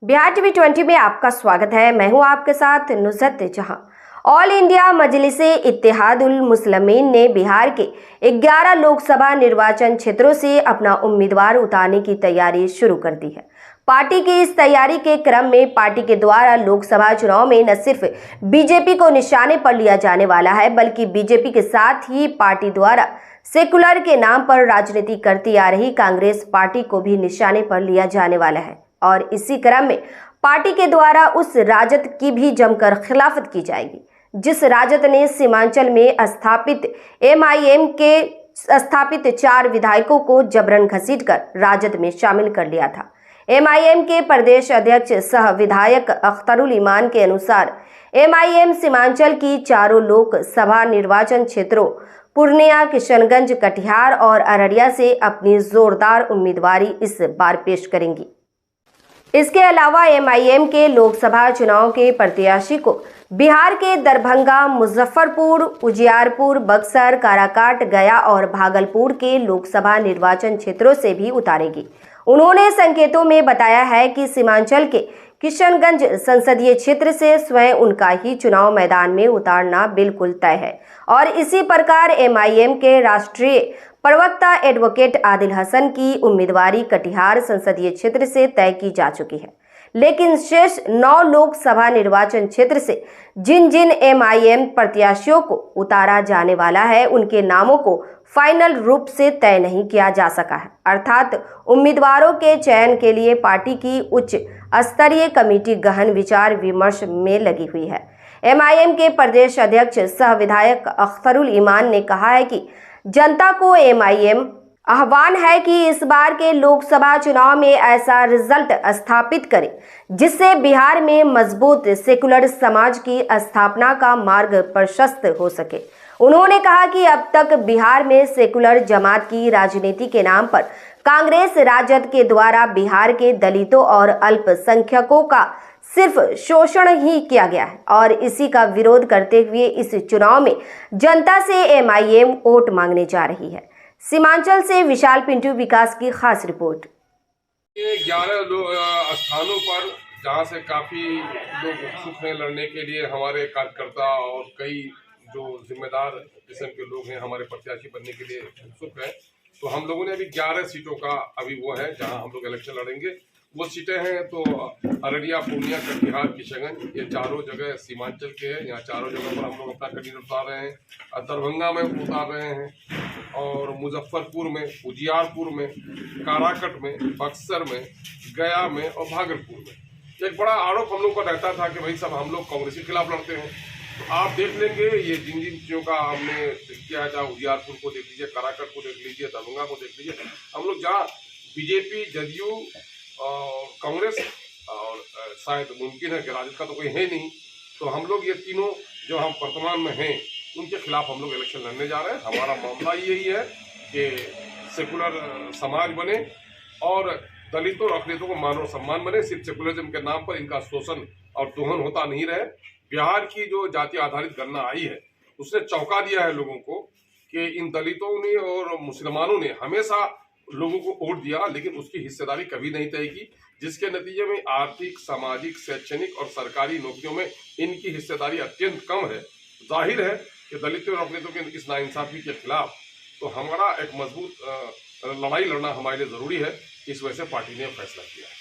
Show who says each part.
Speaker 1: Bihar TV 20 में आपका स्वागत है। मैं हूं आपके साथ नुसरत जहां। ऑल इंडिया मजलिसे इत्तेहादुल मुस्लिमीन ने बिहार के 11 लोकसभा निर्वाचन क्षेत्रों से अपना उम्मीदवार उतारने की तैयारी शुरू कर दी है। पार्टी की इस तैयारी के क्रम में पार्टी के द्वारा लोकसभा चुनाव में न सिर्फ बीजेपी को निशाने पर लिया जाने वाला है, बल्कि बीजेपी के साथ ही पार्टी द्वारा सेकुलर के नाम पर राजनीति करती आ रही कांग्रेस पार्टी को भी निशाने पर लिया जाने वाला है। और इसी क्रम में पार्टी के द्वारा उस राजद की भी जमकर खिलाफत की जाएगी जिस राजद ने सीमांचल में स्थापित एमआईएम के स्थापित 4 विधायकों को जबरन घसीटकर राजद में शामिल कर लिया था। एमआईएम के प्रदेश अध्यक्ष सह विधायक अख्तरुल ईमान के अनुसार एमआईएम सीमांचल की 4 लोकसभा निर्वाचन क्षेत्रों पूर्णिया, किशनगंज, कटिहार और अररिया से अपनी जोरदार उम्मीदवारी इस बार पेश करेंगी। इसके अलावा एमआईएम के लोकसभा चुनाव के प्रत्याशी को बिहार के दरभंगा, मुजफ्फरपुर, उजियारपुर, बक्सर, काराकाट, गया और भागलपुर के लोकसभा निर्वाचन क्षेत्रों से भी उतारेगी। उन्होंने संकेतों में बताया है कि सीमांचल के किशनगंज संसदीय क्षेत्र से स्वयं उनका ही चुनाव मैदान में उतारना बिल्कुल तय है और इसी प्रकार एमआईएम के राष्ट्रीय प्रवक्ता एडवोकेट आदिल हसन की उम्मीदवारी कटिहार संसदीय क्षेत्र से तय की जा चुकी है। लेकिन शेष 9 लोकसभा निर्वाचन क्षेत्र से जिन जिन एमआईएम प्रत्याशियों को उतारा जाने वाला है, उनके नामों को फाइनल रूप से तय नहीं किया जा सका है। अर्थात उम्मीदवारों के चयन के लिए पार्टी की उच्च स्तरीय कमेटी गहन विचार विमर्श में लगी हुई है। एमआईएम के प्रदेश अध्यक्ष सह विधायक अख्तरुल ईमान ने कहा है कि जनता को एमआईएम आह्वान है कि इस बार के लोकसभा चुनाव में ऐसा रिजल्ट स्थापित करे जिससे बिहार में मजबूत सेकुलर समाज की स्थापना का मार्ग प्रशस्त हो सके। उन्होंने कहा कि अब तक बिहार में सेकुलर जमात की राजनीति के नाम पर कांग्रेस राजद के द्वारा बिहार के दलितों और अल्पसंख्यकों का सिर्फ शोषण ही किया गया है और इसी का विरोध करते हुए इस चुनाव में जनता से एमआईएम वोट मांगने जा रही है। सीमांचल से विशाल पिंटू विकास की खास रिपोर्ट।
Speaker 2: ये 11 स्थानों पर जहां से काफी लोग उत्सुक हैं लड़ने के लिए, हमारे कार्यकर्ता और कई जो जिम्मेदार किस्म के लोग हैं हमारे प्रत्याशी बनने के लिए उत्सुक हैं। तो हम लोगों ने अभी 11 सीटों का अभी वो है जहां हम लोग इलेक्शन लड़ेंगे। वो सीटें हैं तो अररिया, पूर्णिया, कटिहार, किशनगंज, ये चारों जगह सीमांचल के हैं। यहाँ चारों जगह पर हम लोग अपना कैंडिडेट उतार रहे हैं। दरभंगा में उतार रहे हैं और मुजफ्फरपुर में, उजियारपुर में, काराकट में, बक्सर में, गया में और भागलपुर में। एक बड़ा आरोप हम लोग का रहता था कि भाई सब हम लोग कांग्रेस के खिलाफ लड़ते हैं। तो आप देख लेंगे ये जिन जिन चीज़ों का हमने किया है, चाहे उजियारपुर को देख लीजिए, काराकट को देख लीजिए, दरभंगा को देख लीजिए, हम लोग जहाँ बीजेपी, जदयू और कांग्रेस और शायद मुमकिन है कि राजद का तो कोई है नहीं, तो हम लोग ये तीनों जो हम वर्तमान में हैं उनके खिलाफ हम लोग इलेक्शन लड़ने जा रहे हैं। हमारा मामला यही है कि सेकुलर समाज बने और दलितों और अखिलेतों को मान और सम्मान बने। सिर्फ सेकुलरिज्म के नाम पर इनका शोषण और दोहन होता नहीं रहे। बिहार की जो जाति आधारित गणना आई है उसने चौंका दिया है लोगों को कि इन दलितों ने और मुसलमानों ने हमेशा लोगों को वोट दिया, लेकिन उसकी हिस्सेदारी कभी नहीं तय की, जिसके नतीजे में आर्थिक, सामाजिक, शैक्षणिक और सरकारी नौकरियों में इनकी हिस्सेदारी अत्यंत कम है। जाहिर है कि दलितों और अखिलेतों के इस नाइंसाफी के खिलाफ तो हमारा एक मजबूत लड़ाई लड़ना हमारे लिए जरूरी है। इस वजह से पार्टी ने फैसला किया है।